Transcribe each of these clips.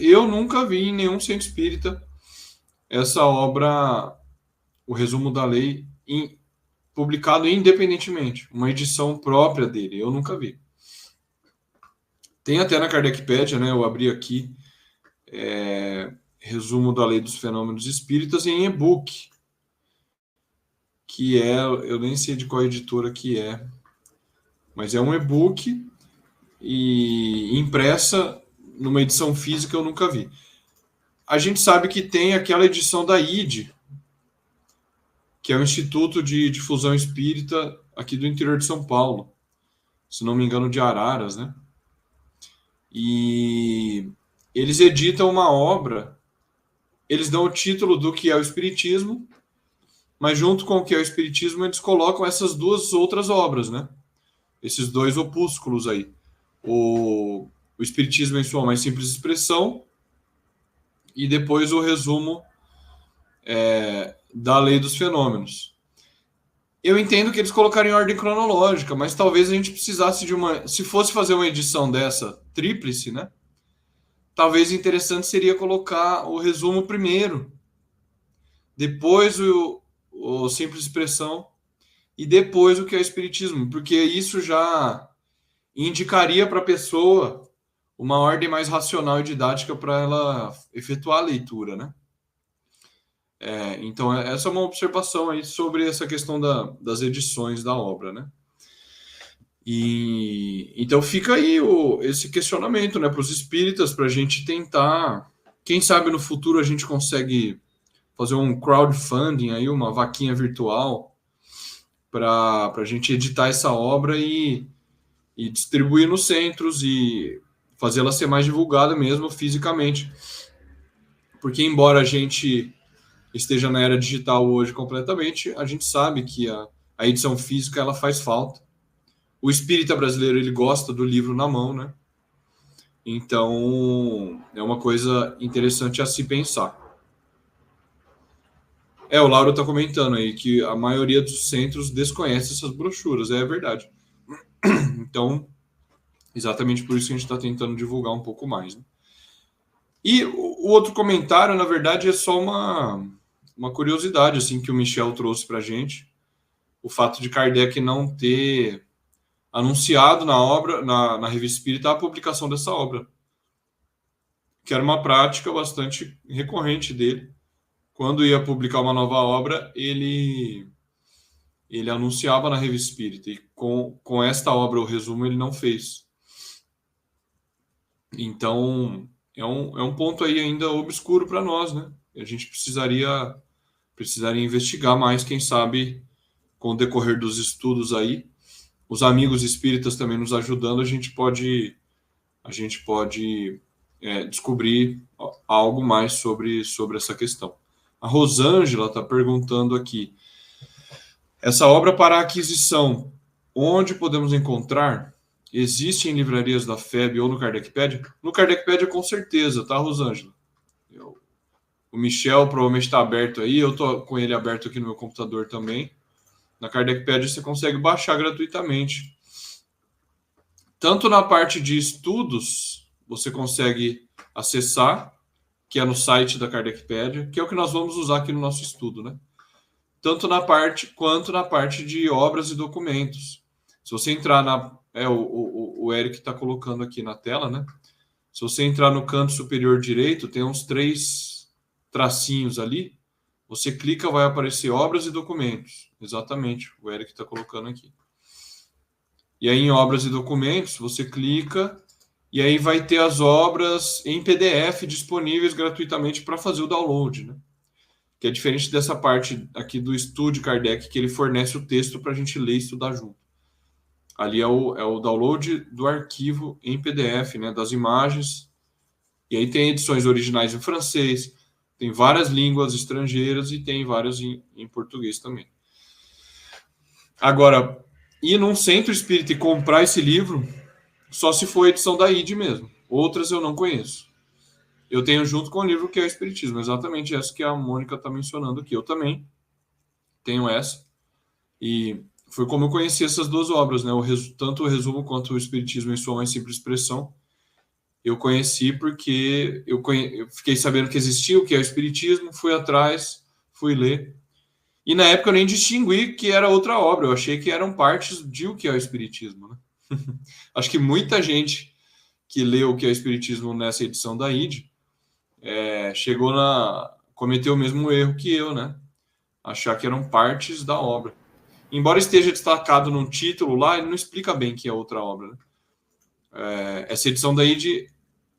Eu nunca vi em nenhum centro espírita essa obra, o resumo da lei, publicado independentemente, uma edição própria dele. Eu nunca vi. Tem até na Kardecpédia, né? Eu abri aqui, resumo da lei dos fenômenos espíritas em e-book, que é, eu nem sei de qual editora que é, mas é um e-book e impressa numa edição física eu nunca vi. A gente sabe que tem aquela edição da ID, que é o Instituto de Difusão Espírita aqui do interior de São Paulo, se não me engano, de Araras, né? E eles editam uma obra, eles dão o título do que é o Espiritismo, mas junto com o que é o Espiritismo, eles colocam essas duas outras obras, né? Esses dois opúsculos aí. O Espiritismo em sua mais simples expressão e depois o resumo da lei dos fenômenos. Eu entendo que eles colocaram em ordem cronológica, mas talvez a gente precisasse de uma. Se fosse fazer uma edição dessa tríplice, né? Talvez interessante seria colocar o resumo primeiro, depois o simples expressão e depois o que é o espiritismo, porque isso já indicaria para a pessoa uma ordem mais racional e didática para ela efetuar a leitura, né? Então, essa é uma observação aí sobre essa questão das edições da obra, né? E então fica aí esse questionamento, né, para os espíritas, para a gente tentar, quem sabe no futuro a gente consegue fazer um crowdfunding aí, uma vaquinha virtual para a gente editar essa obra e distribuir nos centros e fazê-la ser mais divulgada mesmo fisicamente. Porque embora a gente esteja na era digital hoje completamente, a gente sabe que a edição física ela faz falta. O espírita brasileiro ele gosta do livro na mão, né? Então é uma coisa interessante a se pensar. O Lauro está comentando aí que a maioria dos centros desconhece essas brochuras, é verdade. Então, exatamente por isso que a gente está tentando divulgar um pouco mais. Né? E o outro comentário, na verdade, é só uma curiosidade assim que o Michel trouxe para a gente. O fato de Kardec não ter anunciado na obra, na Revista Espírita, a publicação dessa obra, que era uma prática bastante recorrente dele. Quando ia publicar uma nova obra, ele anunciava na Revista Espírita, e com esta obra, o resumo, ele não fez. Então, é um ponto aí ainda obscuro para nós, né? A gente precisaria investigar mais, quem sabe, com o decorrer dos estudos aí, os amigos espíritas também nos ajudando, a gente pode descobrir algo mais sobre essa questão. A Rosângela está perguntando aqui, essa obra para aquisição, onde podemos encontrar? Existe em livrarias da FEB ou no Kardecpédia? No Kardecpédia, com certeza, tá, Rosângela? O Michel provavelmente está aberto aí, eu estou com ele aberto aqui no meu computador também. Na Kardecpédia você consegue baixar gratuitamente. Tanto na parte de estudos, você consegue acessar, que é no site da Kardecpédia, que é o que nós vamos usar aqui no nosso estudo, né? Tanto na parte quanto na parte de obras e documentos. Se você entrar o Eric está colocando aqui na tela, né? Se você entrar no canto superior direito, tem uns 3 tracinhos ali. Você clica, vai aparecer obras e documentos. Exatamente, o Eric está colocando aqui. E aí em obras e documentos, você clica e aí vai ter as obras em PDF disponíveis gratuitamente para fazer o download, né? Que é diferente dessa parte aqui do Estúdio Kardec, que ele fornece o texto para a gente ler e estudar junto. Ali é o download do arquivo em PDF, né, das imagens. E aí tem edições originais em francês, tem várias línguas estrangeiras e tem várias em português também. Agora, ir num centro espírita e comprar esse livro, só se for a edição da ID mesmo. Outras eu não conheço. Eu tenho junto com o livro que é o Espiritismo, exatamente essa que a Mônica está mencionando aqui. Eu também tenho essa. E foi como eu conheci essas duas obras, né? Tanto o resumo quanto o Espiritismo em sua mais simples expressão. eu conheci porque eu fiquei sabendo que existia o que é o Espiritismo, fui atrás, fui ler. E na época eu nem distingui que era outra obra, eu achei que eram partes de o que é o Espiritismo, né? Acho que muita gente que leu o que é o Espiritismo nessa edição da ID cometeu o mesmo erro que eu, né? Achar que eram partes da obra. Embora esteja destacado num título lá, ele não explica bem que é outra obra, né? Essa edição da ID,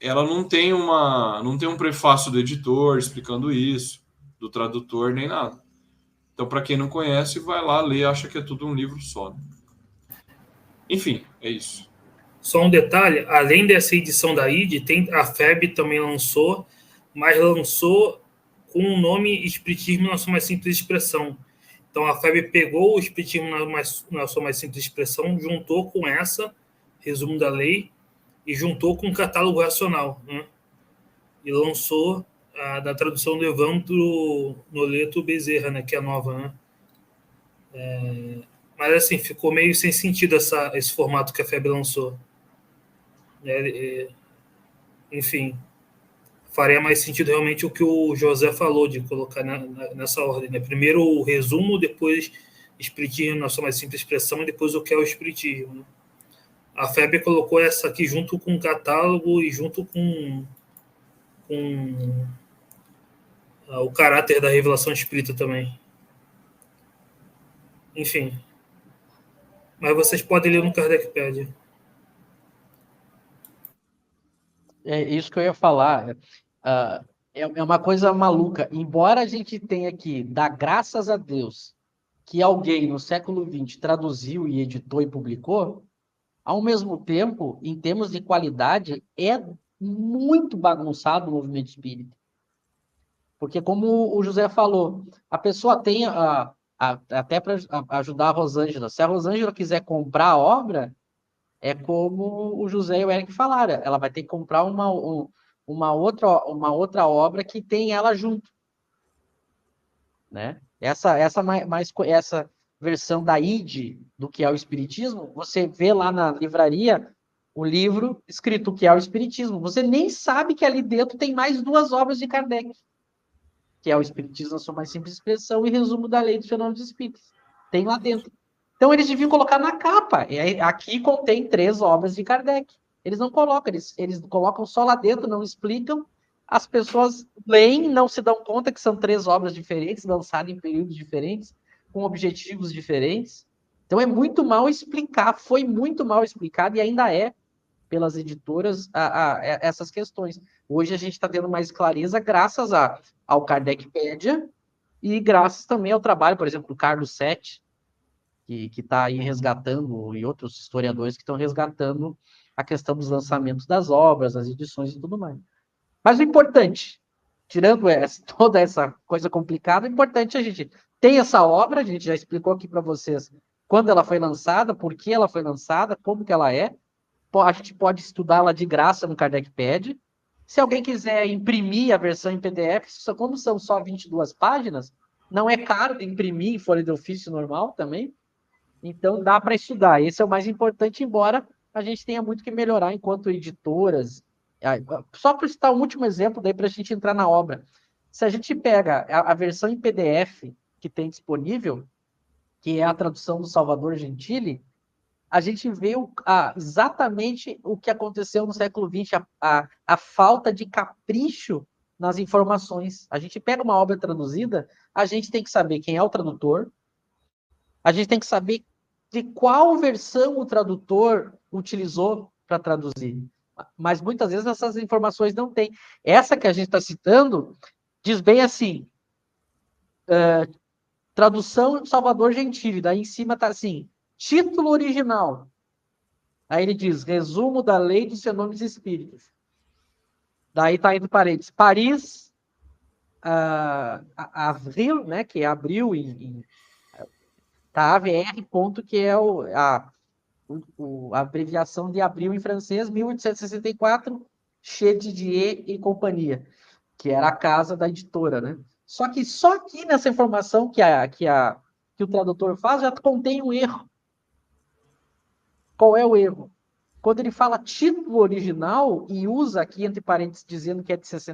ela não tem um prefácio do editor explicando isso, do tradutor, nem nada. Então, para quem não conhece, vai lá ler, acha que é tudo um livro só, né? Enfim, é isso. Só um detalhe, além dessa edição da ID, a FEB também lançou, mas lançou com o nome Espiritismo na sua mais simples expressão. Então a FEB pegou o Espiritismo na sua mais simples expressão, juntou com essa, resumo da lei, e juntou com o catálogo racional, né? E lançou da tradução do Evandro Noleto Bezerra, né, que é nova, né? Mas assim, ficou meio sem sentido esse formato que a FEB lançou. Enfim, faria mais sentido realmente o que o José falou, de colocar nessa ordem, né? Primeiro o resumo, depois Espiritismo na sua mais simples expressão, e depois o que é o Espiritismo, né? A FEB colocou essa aqui junto com o catálogo e junto com o caráter da revelação espírita também. Enfim. Mas vocês podem ler no Kardecpedia. É isso que eu ia falar. É uma coisa maluca. Embora a gente tenha que dar graças a Deus que alguém no século XX traduziu e editou e publicou, ao mesmo tempo, em termos de qualidade, é muito bagunçado o movimento espírita. Porque, como o José falou, a pessoa tem, até para ajudar a Rosângela, se a Rosângela quiser comprar a obra, é como o José e o Eric falaram, ela vai ter que comprar uma outra obra que tem ela junto, né? Essa versão da ID do que é o Espiritismo, você vê lá na livraria o livro escrito o que é o Espiritismo. Você nem sabe que ali dentro tem mais 2 obras de Kardec, que é o Espiritismo na sua mais simples expressão e resumo da lei dos fenômenos espíritas. Tem lá dentro. Então eles deviam colocar na capa. Aqui contém 3 obras de Kardec. Eles não colocam, eles colocam só lá dentro, não explicam. As pessoas leem, não se dão conta que são 3 obras diferentes, lançadas em períodos diferentes, com objetivos diferentes. Então é muito mal explicado, foi muito mal explicado e ainda é pelas editoras essas questões. Hoje a gente está tendo mais clareza graças ao Kardecpedia e graças também ao trabalho, por exemplo, do Carlos Sete, que está aí resgatando, e outros historiadores que estão resgatando a questão dos lançamentos das obras, as edições e tudo mais. Mas o importante, tirando toda essa coisa complicada, o importante é a gente ter essa obra, a gente já explicou aqui para vocês quando ela foi lançada, por que ela foi lançada, como que ela é. A gente pode estudá-la de graça no Kardecpedia. Se alguém quiser imprimir a versão em PDF, como são só 22 páginas, não é caro de imprimir em folha de ofício normal também. Então, dá para estudar. Esse é o mais importante, embora a gente tenha muito que melhorar enquanto editoras. Só para citar um último exemplo, daí para a gente entrar na obra. Se a gente pega a versão em PDF que tem disponível, que é a tradução do Salvador Gentili, a gente vê exatamente o que aconteceu no século XX, a falta de capricho nas informações. A gente pega uma obra traduzida, a gente tem que saber quem é o tradutor, a gente tem que saber de qual versão o tradutor utilizou para traduzir. Mas muitas vezes essas informações não tem. Essa que a gente está citando diz bem assim, tradução Salvador Gentili, daí em cima está assim, título original. Aí ele diz, resumo da lei dos fenômenos espíritas. Daí está entre parênteses, Paris, avril, né, que é abril, tá AVR, ponto, que é a abreviação de abril em francês, 1864, Chez Didier e companhia, que era a casa da editora, né? Só aqui nessa informação que o tradutor faz já contém um erro. Qual é o erro? quando ele fala título original e usa aqui entre parênteses dizendo que é de